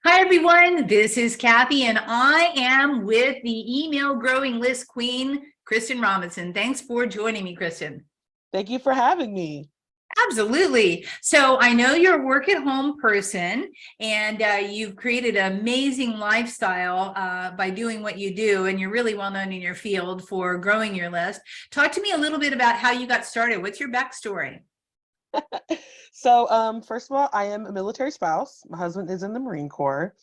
Hi, everyone. This is Kathi, and I am with the email growing list queen, Kristen Robinson. Thanks for joining me, Kristen. Thank you for having me. Absolutely. So I know you're a work at home person, and you've created an amazing lifestyle by doing what you do, and you're really well known in your field for growing your list. Talk to me a little bit about how you got started. What's your backstory? So, first of all, I am a military spouse. My husband is in the Marine Corps,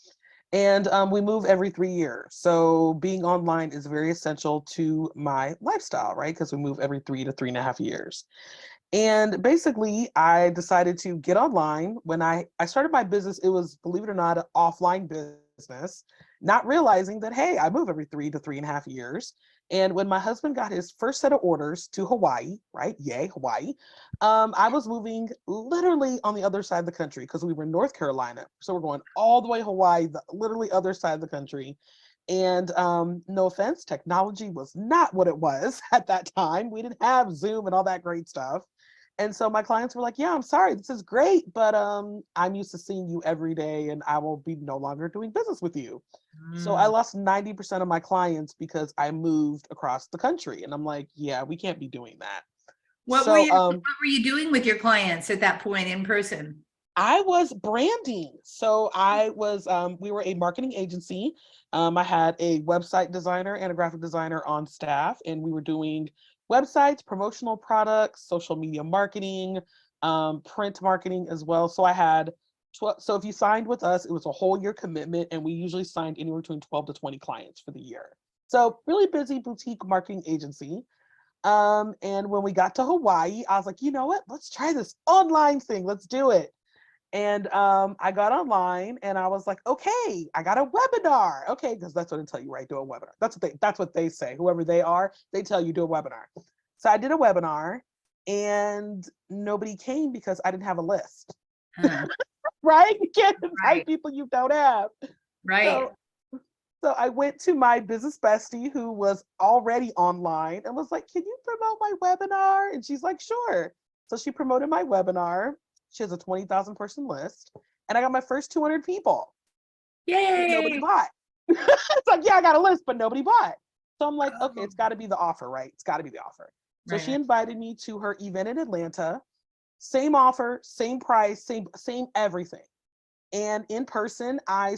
and we move every 3 years. So being online is very essential to my lifestyle, right? Because we move every 3 to 3.5 years. And basically, I decided to get online. When I started my business, it was, believe it or not, an offline business, not realizing that, hey, I move every 3 to 3.5 years. And when my husband got his first set of orders to Hawaii, right? Yay, Hawaii. I was moving literally on the other side of the country because we were in North Carolina. So we're going all the way Hawaii, the literally other side of the country. And no offense, technology was not what it was at that time. We didn't have Zoom and all that great stuff. And so my clients were like, yeah, I'm sorry, this is great, but I'm used to seeing you every day and I will be no longer doing business with you. So I lost 90% of my clients because I moved across the country. And I'm like, yeah, we can't be doing that. What were you doing with your clients at that point in person? I was branding. So we were a marketing agency. I had a website designer and a graphic designer on staff, and we were doing websites, promotional products, social media marketing, print marketing as well. So I had so if you signed with us, it was a whole year commitment, and we usually signed anywhere between 12 to 20 clients for the year. So really busy boutique marketing agency. And when we got to Hawaii, I was like, you know what? Let's try this online thing. Let's do it. And I got online and I was like, okay, I got a webinar. Okay, because that's what they tell you, right? Do a webinar. That's what they say. Whoever they are, they tell you do a webinar. So I did a webinar and nobody came because I didn't have a list. Huh. Right? You can't invite Right, people you don't have. right. So so I went to my business bestie who was already online and was like, can you promote my webinar? And she's like, sure. So she promoted my webinar. She has a 20,000 person list. And I got my first 200 people, but nobody Yay. bought. It's like, yeah, I got a list, but nobody bought. So I'm like, okay, it's got to be the offer, right? It's got to be the offer. So Right, she right. invited me to her event in Atlanta. Same offer, same price, same everything. And in person, I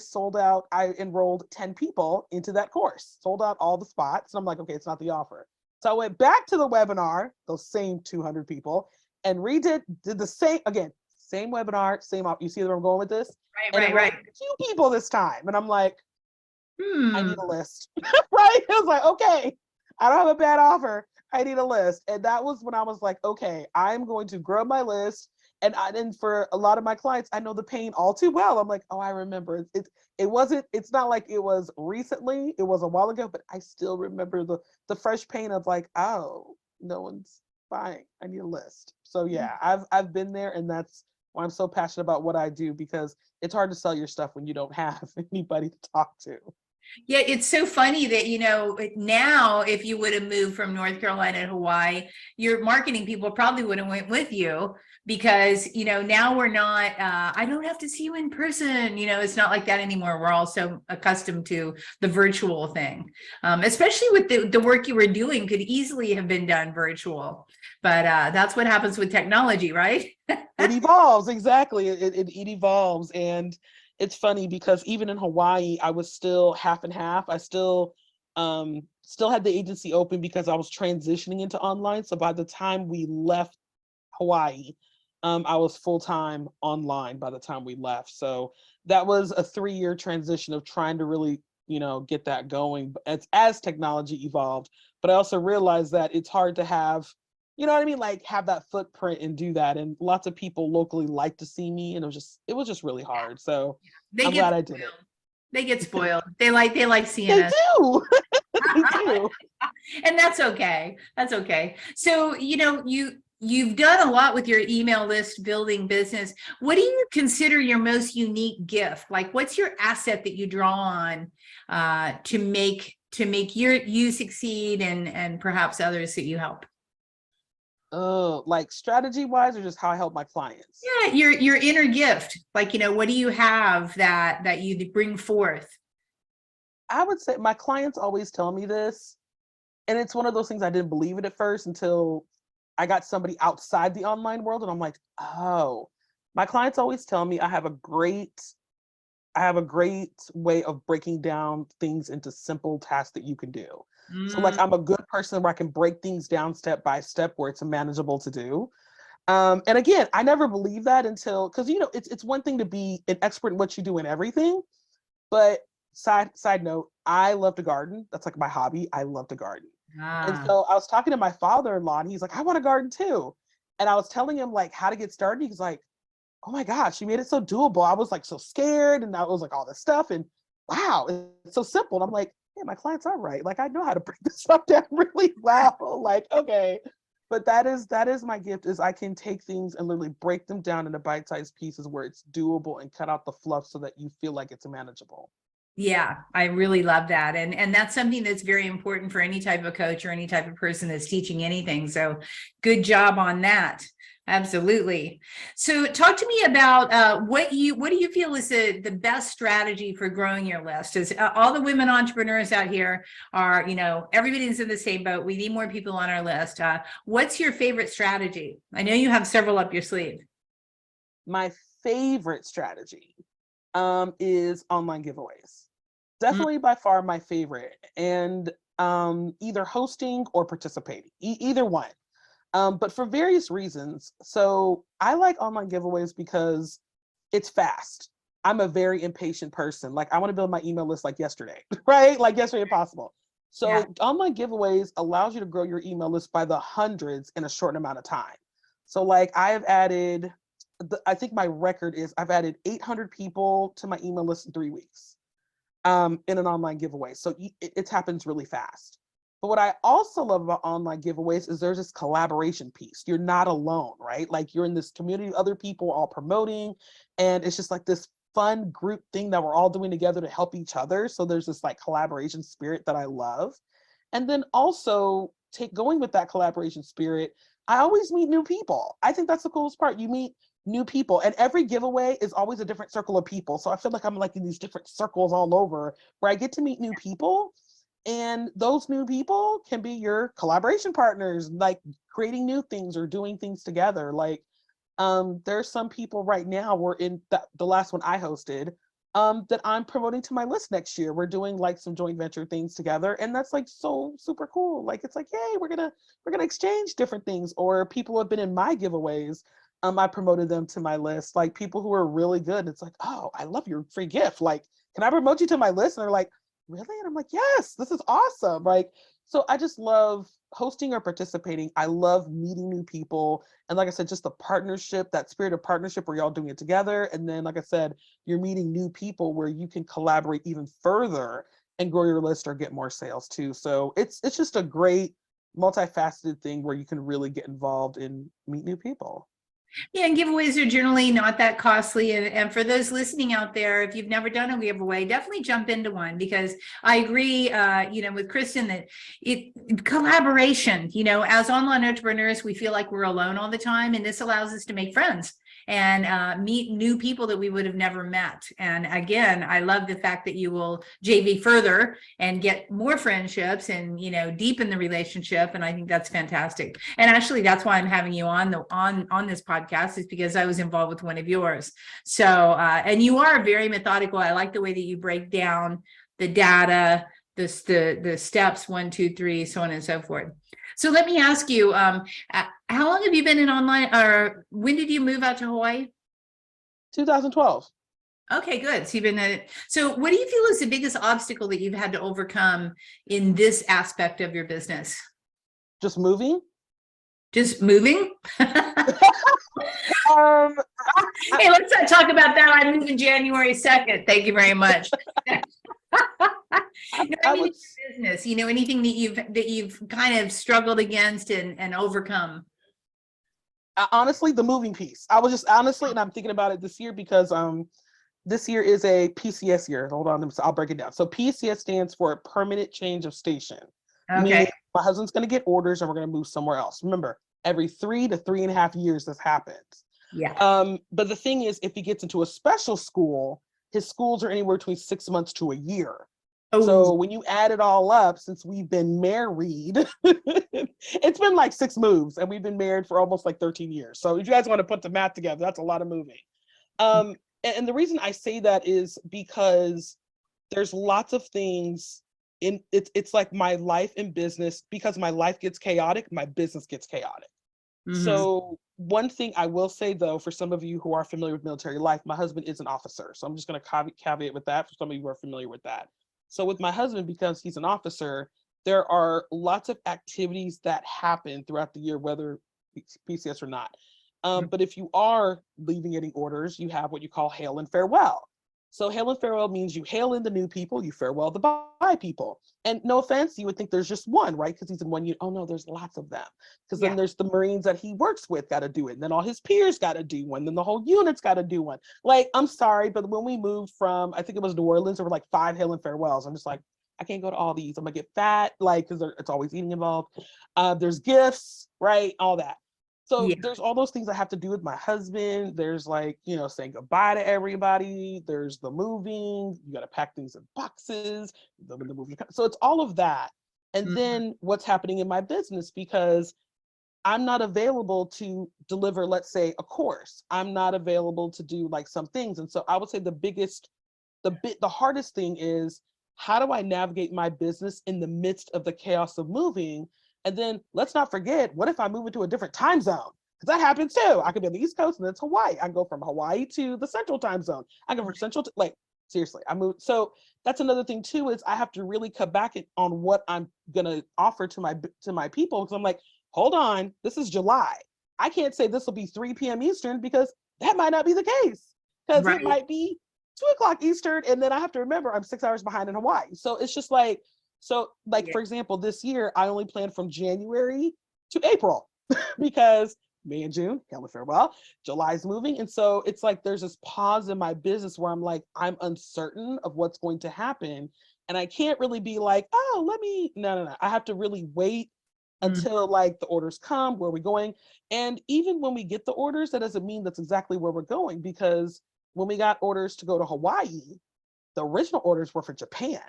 enrolled 10 people into that course, sold out all the spots. And I'm like, okay, it's not the offer. So I went back to the webinar, those same 200 people, and did the same, again, same webinar, same op. You see where I'm going with this? Right, And right, right. enrolled 2 people this time. And I'm like, I Hmm. need a list, right? I was like, okay, I don't have a bad offer. I need a list. And that was when I was like, okay, I'm going to grow my list. And for a lot of my clients, I know the pain all too well. I'm like, oh, I remember. It's not like it was recently, it was a while ago, but I still remember the fresh pain of like, oh, no one's buying. I need a list. So yeah, I've been there, and that's why I'm so passionate about what I do, because it's hard to sell your stuff when you don't have anybody to talk to. Yeah, it's so funny that, now if you would have moved from North Carolina to Hawaii, your marketing people probably would have went with you because, now we're not, I don't have to see you in person. It's not like that anymore. We're all so accustomed to the virtual thing, especially with the work you were doing could easily have been done virtual. But that's what happens with technology, right? It evolves, exactly. It evolves. And it's funny because even in Hawaii, I was still half and half. I still had the agency open because I was transitioning into online. So by the time we left Hawaii, I was full-time online by the time we left. So that was a 3-year transition of trying to really, get that going as technology evolved. But I also realized that it's hard to have, you know what I mean, like have that footprint and do that. And lots of people locally like to see me, and it was just really hard. So They I'm get glad I did it. spoiled. They get spoiled. They like seeing They us. do. They do. And that's okay. That's okay. So, you've done a lot with your email list building business. What do you consider your most unique gift? Like, what's your asset that you draw on to make you succeed and perhaps others that you help? Oh, like strategy wise, or just how I help my clients? Yeah, your inner gift. Like, what do you have that you bring forth? I would say my clients always tell me this, and it's one of those things I didn't believe it at first until I got somebody outside the online world, and I'm like, oh, my clients always tell me I have a great way of breaking down things into simple tasks that you can do. So like Mm, I'm a good person where I can break things down step by step where it's manageable to do. And again, I never believed that until because it's one thing to be an expert in what you do in everything, but side note, I love to garden. That's like my hobby. I love to garden. And ah, so I was talking to my father-in-law and he's like, I want to garden too. And I was telling him like how to get started. He's like, oh my gosh, you made it so doable. I was like so scared and I was like all this stuff. And wow, it's so simple. And I'm like, yeah, my clients are right. Like I know how to break this stuff down really well. Like, okay. But that is my gift is I can take things and literally break them down into bite-sized pieces where it's doable and cut out the fluff so that you feel like it's manageable. yeah, I really love that. And that's something that's very important for any type of coach or any type of person that's teaching anything. So good job on that. Absolutely. So talk to me about what do you feel is the best strategy for growing your list? Is all the women entrepreneurs out here are, everybody's in the same boat. We need more people on our list. What's your favorite strategy? I know you have several up your sleeve. My favorite strategy is online giveaways. Mm, Definitely by far my favorite. And either hosting or participating, either one. But for various reasons. So I like online giveaways because it's fast. I'm a very impatient person. Like I want to build my email list like yesterday, right? Like yesterday if possible. yeah. So online giveaways allows you to grow your email list by the hundreds in a short amount of time. So like I have added, I think my record is I've added 800 people to my email list in 3 weeks in an online giveaway. So it happens really fast. But what I also love about online giveaways is there's this collaboration piece. You're not alone, right? Like you're in this community of other people all promoting, and it's just like this fun group thing that we're all doing together to help each other. So there's this like collaboration spirit that I love. And then also take going with that collaboration spirit, I always meet new people. I think that's the coolest part. You meet new people, and every giveaway is always a different circle of people. So I feel like I'm like in these different circles all over where I get to meet new people, and those new people can be your collaboration partners, like creating new things or doing things together. Like there's some people right now, we're in the last one I hosted, that I'm promoting to my list next year. We're doing like some joint venture things together, and that's like so super cool. Like it's like, yay, we're gonna exchange different things. Or people who have been in my giveaways, I promoted them to my list. Like people who are really good. It's like, oh, I love your free gift. Like, can I promote you to my list? And they're like, really? And I'm like, yes, this is awesome. Like, so I just love hosting or participating. I love meeting new people. And like I said, just the partnership, that spirit of partnership where y'all doing it together. And then, like I said, you're meeting new people where you can collaborate even further and grow your list or get more sales too. So it's just a great multifaceted thing where you can really get involved and meet new people. Yeah, and giveaways are generally not that costly. And for those listening out there, if you've never done a giveaway, definitely jump into one, because I agree, with Kristen that collaboration, as online entrepreneurs, we feel like we're alone all the time, and this allows us to make friends and meet new people that we would have never met. And again, I love the fact that you will JV further and get more friendships and, deepen the relationship. And I think that's fantastic. And actually, that's why I'm having you on this podcast, is because I was involved with one of yours. So, and you are very methodical. I like the way that you break down the data, the steps, 1, 2, 3, so on and so forth. So let me ask you, how long have you been in online, or when did you move out to Hawaii? 2012. Okay, good. So you've been so what do you feel is the biggest obstacle that you've had to overcome in this aspect of your business? Just moving. Just moving? Um, I, Hey, let's not talk about that. I'm moving January 2nd. Thank you very much. No, I I mean, would in your business, anything that you've kind of struggled against and overcome. honestly the moving piece. I was just honestly, and I'm thinking about it this year because this year is a PCS year. Hold on, I'll break it down. So PCS stands for permanent change of station, Okay. meaning my husband's going to get orders and we're going to move somewhere else. Remember, Every 3 to 3.5 years this happens. Yeah. But the thing is, if he gets into a special school, his schools are anywhere between 6 months to a year. Oh, So when you add it all up, since we've been married, it's been like 6 moves, and we've been married for almost like 13 years. So if you guys want to put the math together, that's a lot of moving. And the reason I say that is because there's lots of things in it's like my life and business, because my life gets chaotic, my business gets chaotic. mhm. So one thing I will say, though, for some of you who are familiar with military life, my husband is an officer. So I'm just going to caveat with that for some of you who are familiar with that. So with my husband, because he's an officer, there are lots of activities that happen throughout the year, whether PCS or not. But if you are leaving any orders, you have what you call hail and farewell. So hail and farewell means you hail in the new people, you farewell the bye people. And no offense, you would think there's just one, right? Because he's in one unit. Oh no, there's lots of them. Because then Yeah. there's the Marines that he works with got to do it. And then all his peers got to do one. Then the whole unit's got to do one. Like, I'm sorry, but when we moved from, I think it was New Orleans, there were like 5 hail and farewells. I'm just like, I can't go to all these. I'm gonna get fat, like, because it's always eating involved. There's gifts, right? All that. So Yeah. there's all those things I have to do with my husband. There's like, saying goodbye to everybody. There's the moving. You got to pack things in boxes. The movie. So it's all of that. And Mhm. then what's happening in my business, because I'm not available to deliver, let's say, a course. I'm not available to do like some things. And so I would say the hardest thing is, how do I navigate my business in the midst of the chaos of moving? And then let's not forget, what if I move into a different time zone? Because that happens too. I could be on the East Coast and it's Hawaii. I can go from Hawaii to the Central time zone. I go from Central to, like, seriously, I moved. So that's another thing too, is I have to really cut back on what I'm gonna offer to my people. Because I'm like, hold on, this is July. I can't say this will be 3 p.m. Eastern, because that might not be the case. Because it Right. might be 2 o'clock Eastern, and then I have to remember I'm 6 hours behind in Hawaii. So it's just like, Yeah. for example, this year I only planned from January to April because May and June, hail and farewell, July's moving. And so it's like there's this pause in my business where I'm like, I'm uncertain of what's going to happen. And I can't really be like, oh, no. I have to really wait Mhm. until like the orders come, where we're going. And even when we get the orders, that doesn't mean that's exactly where we're going, because when we got orders to go to Hawaii, the original orders were for Japan.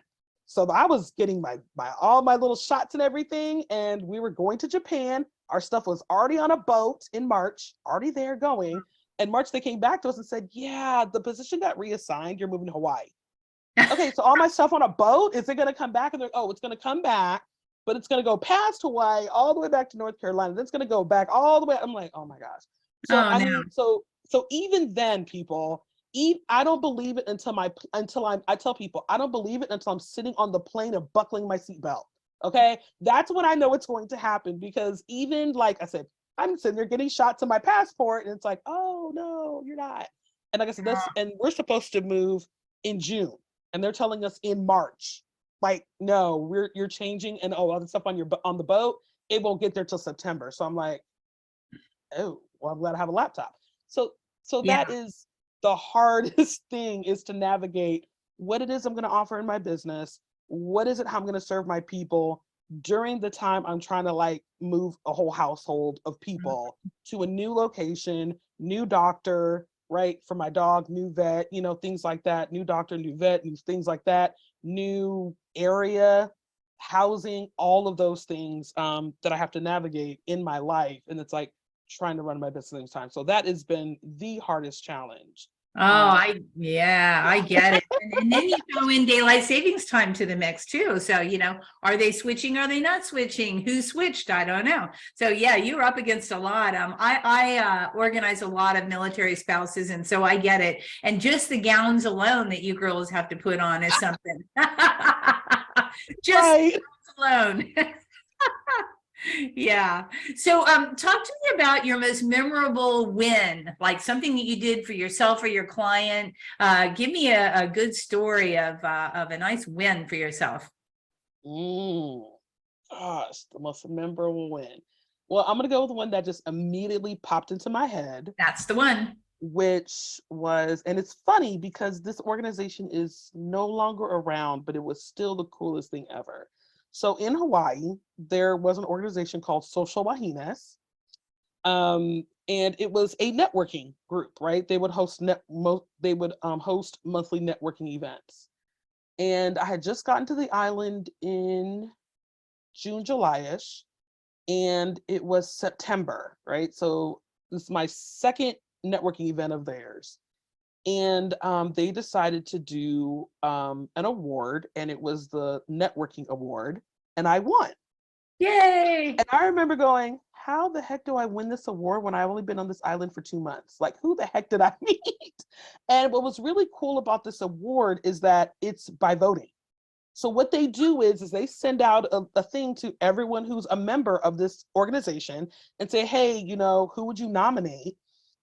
So I was getting my all my little shots and everything, and we were going to Japan. Our stuff was already on a boat in March, already there going. In March, they came back to us and said, yeah, the position got reassigned. You're moving to Hawaii. Okay, so all my stuff on a boat, is it going to come back? And they're, oh, it's going to come back, but it's going to go past Hawaii all the way back to North Carolina. Then it's going to go back all the way. I'm like, oh my gosh. So Oh I no. mean, so even then, people, I don't believe it I tell people I don't believe it until I'm sitting on the plane and buckling my seatbelt. Okay, that's when I know it's going to happen, because even like I said, I'm sitting there getting shots of my passport, and it's like, oh no, you're not. And like I said, and we're supposed to move in June, and they're telling us in March, like, no, you're changing, and all the stuff on the boat, it won't get there till September. So I'm like, oh, well, I'm glad I have a laptop. So that Yeah. is the hardest thing, is to navigate what it is I'm going to offer in my business. What is it, how I'm going to serve my people during the time I'm trying to like move a whole household of people to a new location, new doctor, right? For my dog, new vet, things like that, new doctor, new vet, new things like that, new area, housing, all of those things that I have to navigate in my life. And it's like trying to run my business at the time. So that has been the hardest challenge. Oh, Um, yeah, I yeah. get it. And then you throw in daylight savings time to the mix too. So, are they switching? Are they not switching? Who switched? I don't know. So yeah, you're up against a lot. I organize a lot of military spouses, and so I get it. And just the gowns alone that you girls have to put on is something. Just Right. alone. Yeah. So talk to me about your most memorable win, like something that you did for yourself or your client. Give me a good story of a nice win for yourself. Mm, gosh, the most memorable win. Well, I'm gonna go with the one that just immediately popped into my head, That's the one. which was, and it's funny because this organization is no longer around, but it was still the coolest thing ever. So in Hawaii, there was an organization called Social Wahines, And it was a networking group, right? They would host monthly networking events. And I had just gotten to the island in June, July-ish, and it was September, right? So this is my second networking event of theirs. And they decided to do an award, and it was the networking award, and I won. Yay. And I remember going, how the heck do I win this award when I've only been on this island for 2 months? Like, who the heck did I meet? And what was really cool about this award is that it's by voting. So what they do is they send out a thing to everyone who's a member of this organization and say, hey, you know, who would you nominate?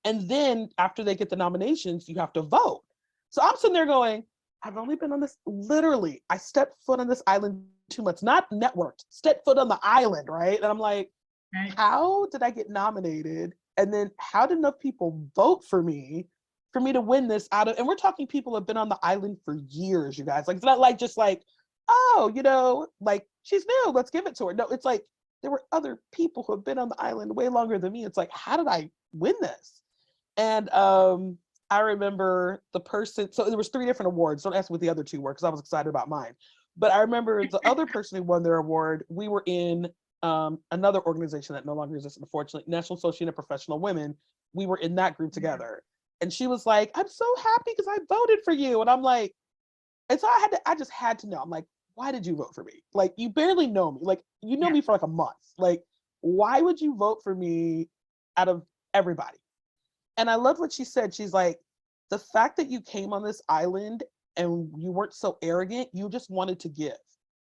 And then after they get the nominations, you have to vote. So I'm sitting there going, I've only been on this, literally, I stepped foot on this island 2 months, not networked, stepped foot on the island, right? And I'm like, Right. how did I get nominated? And then how did enough people vote for me to win this out of, and we're talking people have been on the island for years, you guys. Like, it's not like just like, oh, you know, like she's new, let's give it to her. No, it's like there were other people who have been on the island way longer than me. It's like, how did I win this? And I remember the person, so there was 3 different awards. Don't ask me what the other 2 were because I was excited about mine. But I remember the other person who won their award, we were in another organization that no longer exists, unfortunately, National Association of Professional Women. We were in that group together. And she was like, I'm so happy because I voted for you. And I'm like, and so I just had to know. I'm like, why did you vote for me? Like, you barely know me. Like, you know me for like a month. Like, why would you vote for me out of everybody? And I love what she said. She's like, the fact that you came on this island and you weren't so arrogant, you just wanted to give.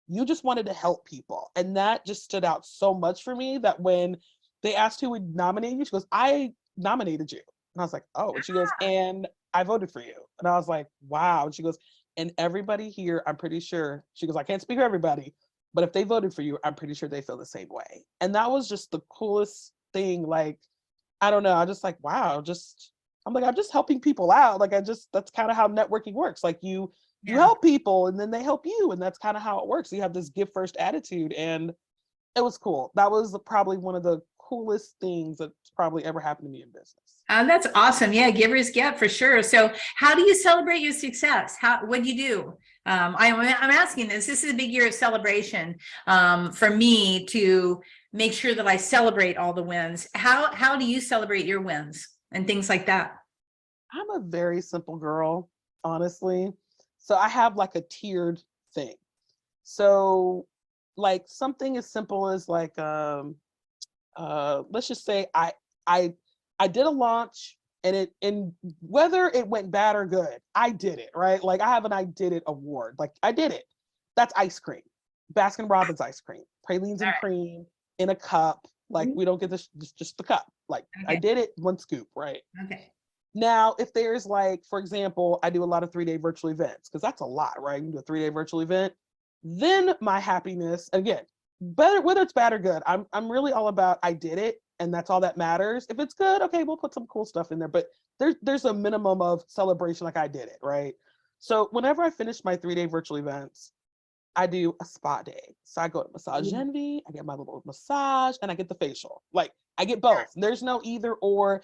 You just wanted to help people. And that just stood out so much for me that when they asked who would nominate you, she goes, I nominated you. And I was like, oh, and she goes, and I voted for you. And I was like, wow. And she goes, and everybody here, I'm pretty sure, she goes, I can't speak for everybody, but if they voted for you, I'm pretty sure they feel the same way. And that was just the coolest thing. Like, I don't know. I just like, wow, I'm like, I'm just helping people out. Like, that's kind of how networking works. Like you help people and then they help you. And that's kind of how it works. You have this give first attitude. And it was cool. That was probably one of the coolest things that's probably ever happened to me in business. That's awesome. Yeah, givers get for sure. So how do you celebrate your success? What do you do? I'm asking this. This is a big year of celebration for me to make sure that I celebrate all the wins. How do you celebrate your wins and things like that? I'm a very simple girl, honestly. So I have like a tiered thing. So like something as simple as like let's just say I did a launch and whether it went bad or good, I did it, right? Like I have an I did it award. Like I did it. That's ice cream. Baskin Robbins ice cream. Pralines and cream in a cup. Like we don't get this just the cup. Like I did it, 1 scoop, right? Okay. Now, if there's like, for example, I do a lot of 3-day virtual events because that's a lot, right? You can do a 3-day virtual event. Then my happiness, again, whether it's bad or good, I'm really all about I did it and that's all that matters. If it's good, okay, we'll put some cool stuff in there, but there's a minimum of celebration, like I did it, right? So whenever I finish my 3-day virtual events, I do a spa day. So I go to Massage Envy, I get my little massage, and I get the facial. Like I get both. There's no either or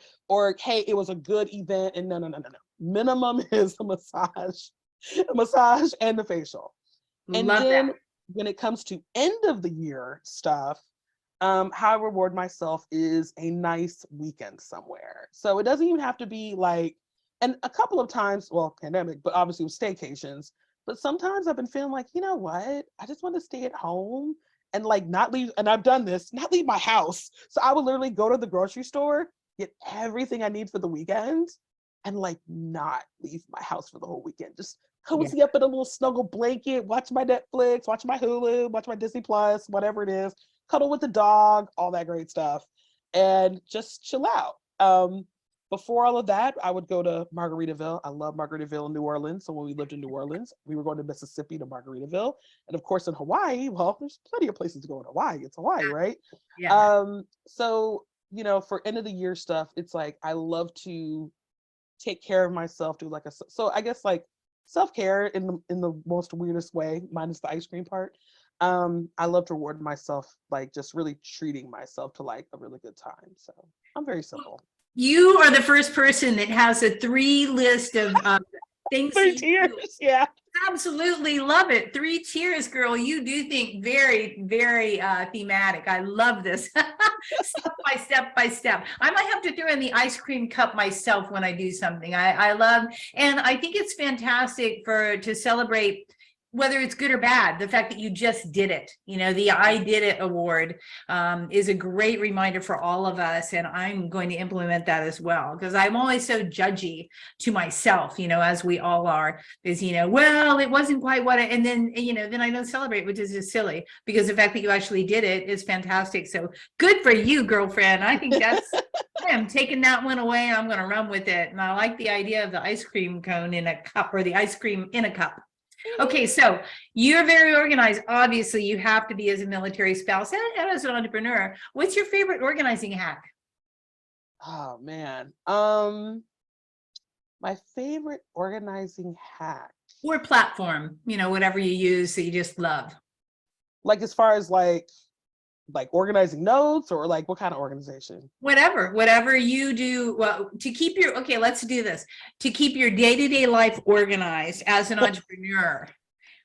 hey, it was a good event, and no. Minimum is a massage and the facial. And Love then that. when it comes to end of the year stuff, how I reward myself is a nice weekend somewhere. So it doesn't even have to be like, and a couple of times, well, pandemic, but obviously with staycations, but sometimes I've been feeling like, you know what? I just want to stay at home and like not leave, and I've done this, not leave my house. So I would literally go to the grocery store, get everything I need for the weekend, and like not leave my house for the whole weekend. Just cozy up in a little snuggle blanket, watch my Netflix, watch my Hulu, watch my Disney Plus, whatever it is, cuddle with the dog, all that great stuff, and just chill out. Before all of that, I would go to Margaritaville. I love Margaritaville in New Orleans. So when we lived in New Orleans, we were going to Mississippi to Margaritaville. And of course in Hawaii, well, there's plenty of places to go in Hawaii. It's Hawaii, right? Yeah. So, you know, for end of the year stuff, it's like, I love to take care of myself, do like so I guess like self-care in the most weirdest way, minus the ice cream part. I love to reward myself, like just really treating myself to like a really good time. So I'm very simple. You are the first person that has a 3 list of things that Three you tears, do. yeah. Absolutely love it. 3 tiers, girl. You do think very, very thematic. I love this. Step by step by step. I might have to throw in the ice cream cup myself when I do something. I love, and I think it's fantastic to celebrate whether it's good or bad, the fact that you just did it. The I Did It award is a great reminder for all of us. And I'm going to implement that as well, because I'm always so judgy to myself, as we all are, is, well, it wasn't quite and then, then I don't celebrate, which is just silly, because the fact that you actually did it is fantastic. So good for you, girlfriend. I think I am taking that one away. I'm going to run with it. And I like the idea of the ice cream cone in a cup, or the ice cream in a cup. Okay, so you're very organized. Obviously, you have to be as a military spouse and as an entrepreneur. What's your favorite organizing hack? Oh man. My favorite organizing hack. Or platform, whatever you use that you just love. Like as far as like organizing notes, or like what kind of organization? Whatever you do, well, to keep okay, let's do this. To keep your day-to-day life organized as an entrepreneur,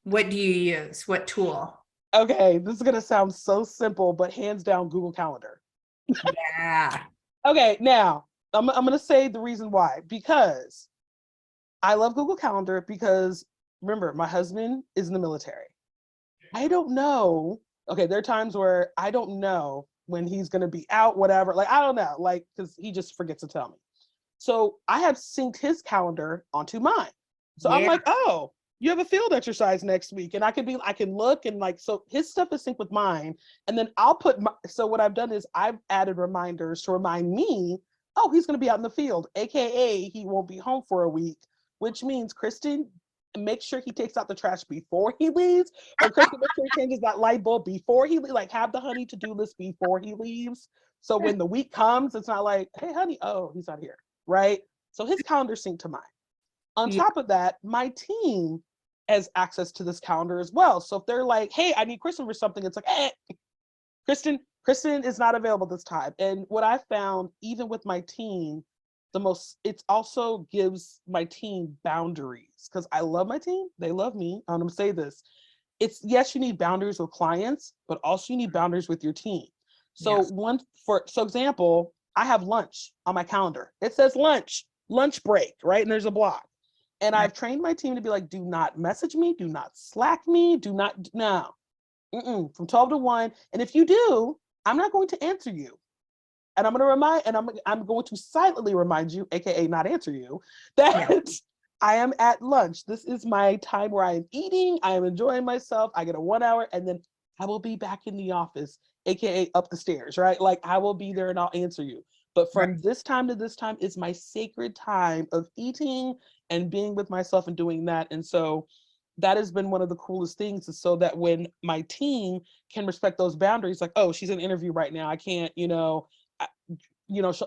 what do you use? What tool? Okay, this is gonna sound so simple, but hands down, Google Calendar. Yeah. Okay, now I'm gonna say the reason why. Because I love Google Calendar, because remember, my husband is in the military. I don't know. Okay, there are times where I don't know when he's gonna be out, whatever. Like, I don't know, like, because he just forgets to tell me. So I have synced his calendar onto mine. So I'm Yeah. like, oh, you have a field exercise next week. And I can look, and like, so his stuff is synced with mine. And then I'll so what I've done is I've added reminders to remind me, oh, he's going to be out in the field, AKA he won't be home for a week, which means Kristen, make sure he takes out the trash before he leaves, or Kristen, make sure he changes that light bulb before he leaves, like have the honey to-do list before he leaves. So when the week comes, it's not like, hey, honey, oh, he's not here, right? So his calendar synced to mine. On Yeah. top of that, my team has access to this calendar as well. So if they're like, hey, I need Kristen for something, it's like, Kristen is not available this time. And what I found, even with my team, it also gives my team boundaries, because I love my team. They love me. I'm going to say this. It's, yes, you need boundaries with clients, but also you need boundaries with your team. So Yes. example, I have lunch on my calendar. It says lunch break, right? And there's a block. And Right. I've trained my team to be like, do not message me, do not Slack me, do not, no, from 12 to 1. And if you do, I'm not going to answer you. And I'm going to I'm going to silently remind you, AKA not answer you, that Yeah. I am at lunch. This is my time where I am eating, I am enjoying myself. I get a 1 hour, and then I will be back in the office, AKA up the stairs, right? Like I will be there and I'll answer you. But Right. from this time to this time is my sacred time of eating and being with myself and doing that. And so that has been one of the coolest things, is so that when my team can respect those boundaries, like, oh, she's in an interview right now, I can't, she'll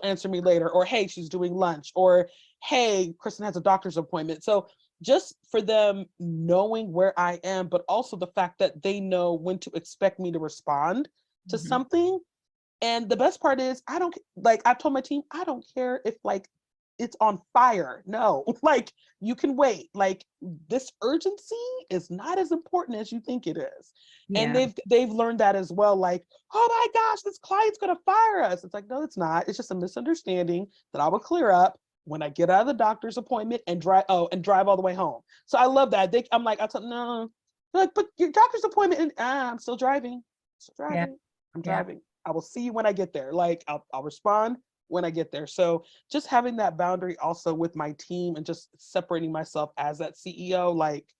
answer me later, or hey, she's doing lunch, or hey, Kristen has a doctor's appointment. So just for them knowing where I am, but also the fact that they know when to expect me to respond to Mhm. something. And the best part is, I don't, like, I've told my team, I don't care if like it's on fire. No, like you can wait. Like this urgency is not as important as you think it is. And Yeah. they've learned that as well. Like, oh my gosh, this client's gonna fire us. It's like, no, it's not. It's just a misunderstanding that I will clear up when I get out of the doctor's appointment and drive all the way home. So I love that. I'm like, I tell no, they're like, but your doctor's appointment, and I'm still driving. Still Yeah. driving. I'm Yeah. driving. I will see you when I get there. Like I'll respond when I get there. So just having that boundary also with my team, and just separating myself as that CEO, like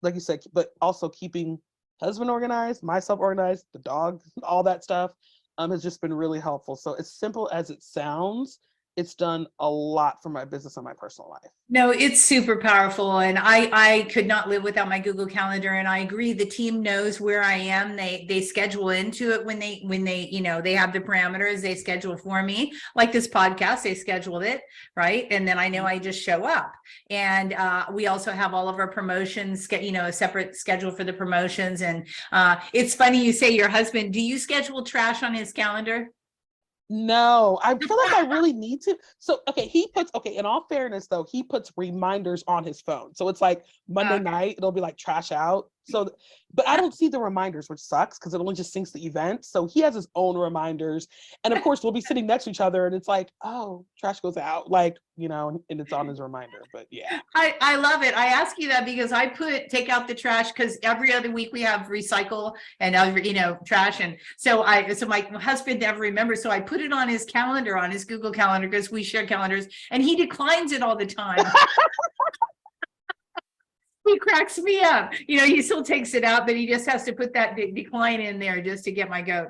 you said, but also keeping husband organized, myself organized, the dog, all that stuff, has just been really helpful. So as simple as it sounds, it's done a lot for my business and my personal life. No, it's super powerful. And I could not live without my Google Calendar. And I agree. The team knows where I am. They schedule into it when they, you know, they have the parameters, they schedule for me. Like this podcast, they scheduled it, right? And then I know I just show up. And we also have all of our promotions, you know, a separate schedule for the promotions. And it's funny you say your husband, do you schedule trash on his calendar? No, I feel like I really need to. So, okay, in all fairness though, he puts reminders on his phone. So it's like Monday night, it'll be like trash out. So, but I don't see the reminders, which sucks because it only just syncs the event. So he has his own reminders. And of course, we'll be sitting next to each other and it's like, oh, trash goes out, like, you know, and it's on his reminder. But yeah. I love it. I ask you that because I take out the trash because every other week we have recycle and other, you know, trash. And so my husband never remembers. So I put it on his calendar, on his Google Calendar, because we share calendars, and he declines it all the time. He cracks me up. You know, he still takes it out, but he just has to put that decline in there just to get my goat.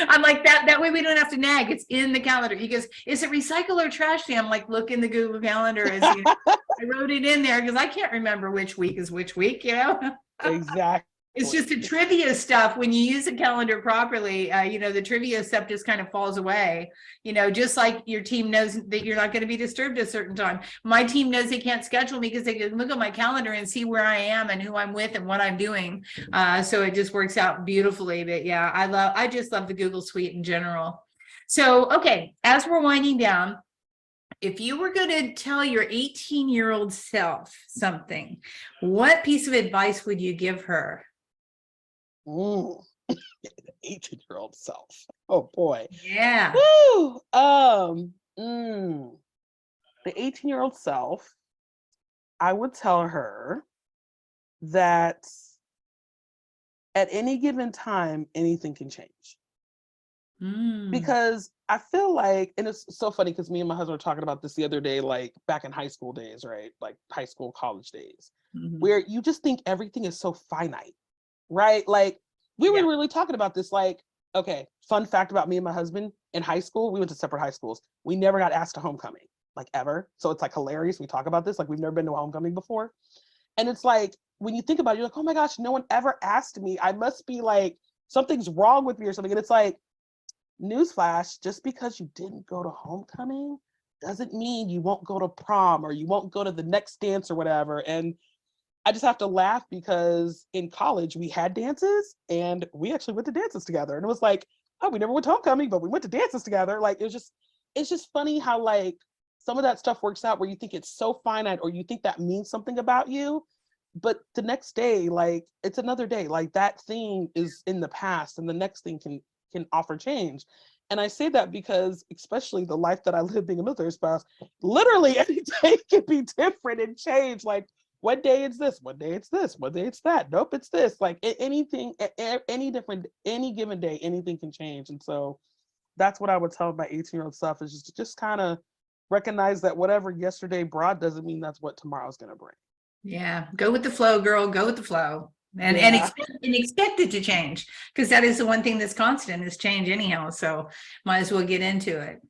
I'm like, that way we don't have to nag. It's in the calendar. He goes, is it recycle or trash day? I'm like, look in the Google Calendar. As you know, I wrote it in there because I can't remember which week is which week, you know? Exactly. It's just the trivia stuff. When you use a calendar properly, you know, the trivia stuff just kind of falls away, you know, just like your team knows that you're not going to be disturbed at a certain time. My team knows they can't schedule me because they can look at my calendar and see where I am and who I'm with and what I'm doing. So it just works out beautifully. But yeah, I just love the Google Suite in general. So, okay, as we're winding down, if you were going to tell your 18-year-old self something, what piece of advice would you give her? 18-year-old self. Oh boy. Yeah. Woo! The 18-year-old self, I would tell her that at any given time, anything can change. Because I feel like, and it's so funny because me and my husband were talking about this the other day, like back in high school days, right? Like high school, college days, where you just think everything is so finite. Right? Like we were really talking about this, like, okay, fun fact about me and my husband in high school, we went to separate high schools. We never got asked to homecoming, like ever. So it's like hilarious. We talk about this, like we've never been to a homecoming before. And it's like, when you think about it, you're like, oh my gosh, no one ever asked me. I must be like, something's wrong with me or something. And it's like, newsflash, just because you didn't go to homecoming doesn't mean you won't go to prom or you won't go to the next dance or whatever. And I just have to laugh because in college we had dances and we actually went to dances together. And it was like, oh, we never went to homecoming, but we went to dances together. Like it's just funny how like some of that stuff works out where you think it's so finite or you think that means something about you. But the next day, like it's another day, like that thing is in the past and the next thing can offer change. And I say that because especially the life that I live being a military spouse, literally any day can be different and change. Like one day it's this, one day it's this, one day it's that. Nope, it's this. Like anything, any given day, anything can change. And so that's what I would tell my 18-year-old self is just kind of recognize that whatever yesterday brought doesn't mean that's what tomorrow's going to bring. Yeah. Go with the flow, girl. Go with the flow. And expect it to change, because that is the one thing that's constant is change anyhow. So might as well get into it.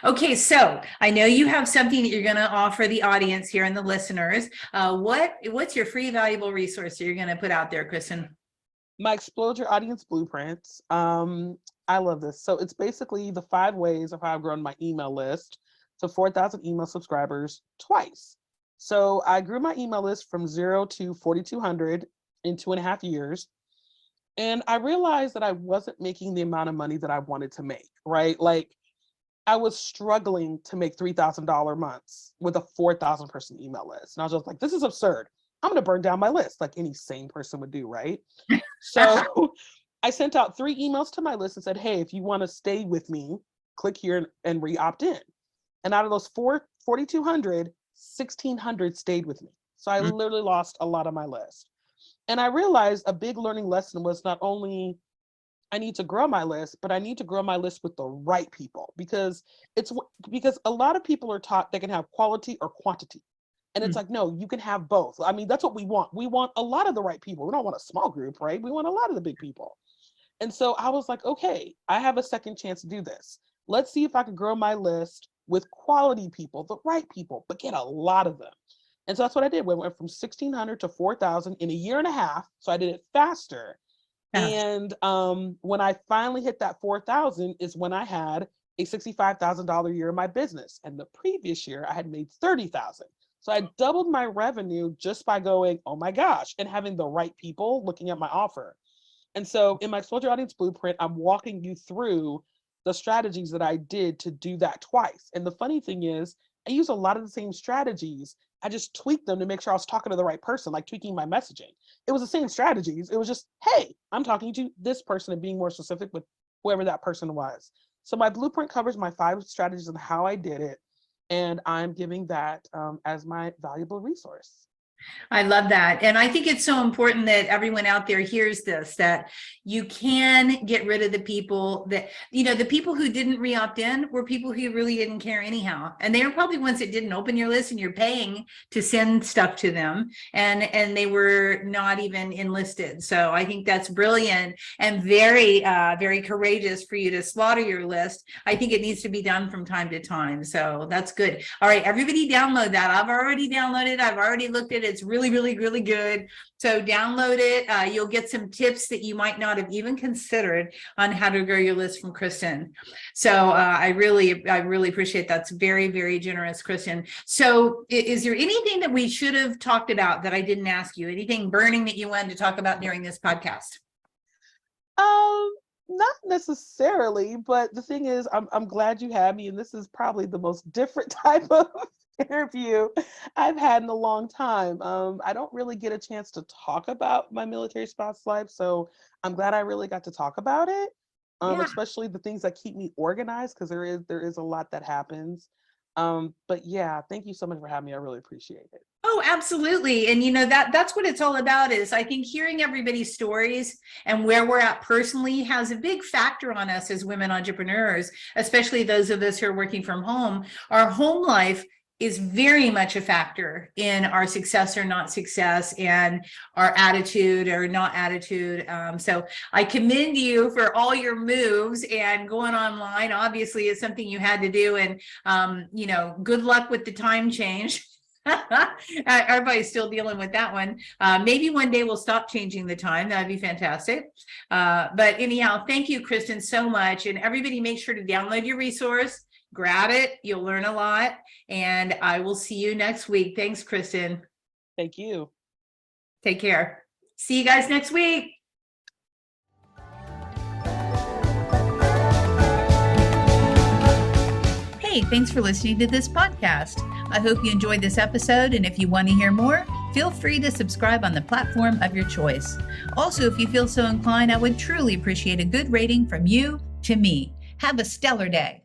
Okay, so I know you have something that you're going to offer the audience here and the listeners. What's your free valuable resource that you're going to put out there, Kristen? My Explode Your Audience Blueprints. I love this. So it's basically the 5 ways of how I've grown my email list to 4,000 email subscribers twice. So I grew my email list from 0 to 4,200 in 2.5 years. And I realized that I wasn't making the amount of money that I wanted to make, right? Like I was struggling to make $3,000 months with a 4,000 person email list. And I was just like, this is absurd. I'm going to burn down my list like any sane person would do, right? So I sent out 3 emails to my list and said, hey, if you want to stay with me, click here and re-opt in. And out of those 4,200, 1,600 stayed with me. So I literally lost a lot of my list. And I realized a big learning lesson was not only I need to grow my list, but I need to grow my list with the right people because a lot of people are taught they can have quality or quantity. And it's like, no, you can have both. I mean, that's what we want. We want a lot of the right people. We don't want a small group, right? We want a lot of the big people. And so I was like, okay, I have a second chance to do this. let's see if I could grow my list with quality people, the right people, but get a lot of them. And so that's what I did. We went from 1,600 to 4,000 in a year and a half. So I did it faster. Yeah. And when I finally hit that 4,000 is when I had a $65,000 year in my business. And the previous year I had made 30,000. So I doubled my revenue just by going, oh my gosh, and having the right people looking at my offer. And so in my Explode Your Audience Blueprint, I'm walking you through the strategies that I did to do that twice. And the funny thing is, I use a lot of the same strategies. I just tweaked them to make sure I was talking to the right person, like tweaking my messaging. It was the same strategies. It was just, hey, I'm talking to this person and being more specific with whoever that person was. So my blueprint covers my 5 strategies and how I did it. And I'm giving that as my valuable resource. I love that. And I think it's so important that everyone out there hears this, that you can get rid of the people that, the people who didn't re-opt in were people who really didn't care anyhow. And they were probably ones that didn't open your list and you're paying to send stuff to them. And they were not even enlisted. So I think that's brilliant and very, very courageous for you to slaughter your list. I think it needs to be done from time to time. So that's good. All right, everybody download that. I've already downloaded. I've already looked at it. It's really, really, really good. So download it. You'll get some tips that you might not have even considered on how to grow your list from Kristen. So I really appreciate that. It's very, very generous, Kristen. So is there anything that we should have talked about that I didn't ask you? Anything burning that you wanted to talk about during this podcast? Not necessarily, but the thing is, I'm glad you had me, and this is probably the most different type of interview I've had in a long time. I don't really get a chance to talk about my military spouse life, so I'm glad I really got to talk about it. Especially the things that keep me organized, because there is a lot that happens. But yeah, thank you so much for having me. I really appreciate it. Oh, absolutely. And that's what it's all about. Is I think hearing everybody's stories and where we're at personally has a big factor on us as women entrepreneurs, especially those of us who are working from home. Our home life is very much a factor in our success or not success and our attitude or not attitude. So I commend you for all your moves, and going online obviously is something you had to do. And, good luck with the time change. Everybody's still dealing with that one. Maybe one day we'll stop changing the time. That'd be fantastic. But anyhow, thank you, Kristen, so much. And everybody make sure to download your resource. Grab it. You'll learn a lot. And I will see you next week. Thanks, Kristen. Thank you. Take care. See you guys next week. Hey, thanks for listening to this podcast. I hope you enjoyed this episode. And if you want to hear more, feel free to subscribe on the platform of your choice. Also, if you feel so inclined, I would truly appreciate a good rating from you to me. Have a stellar day.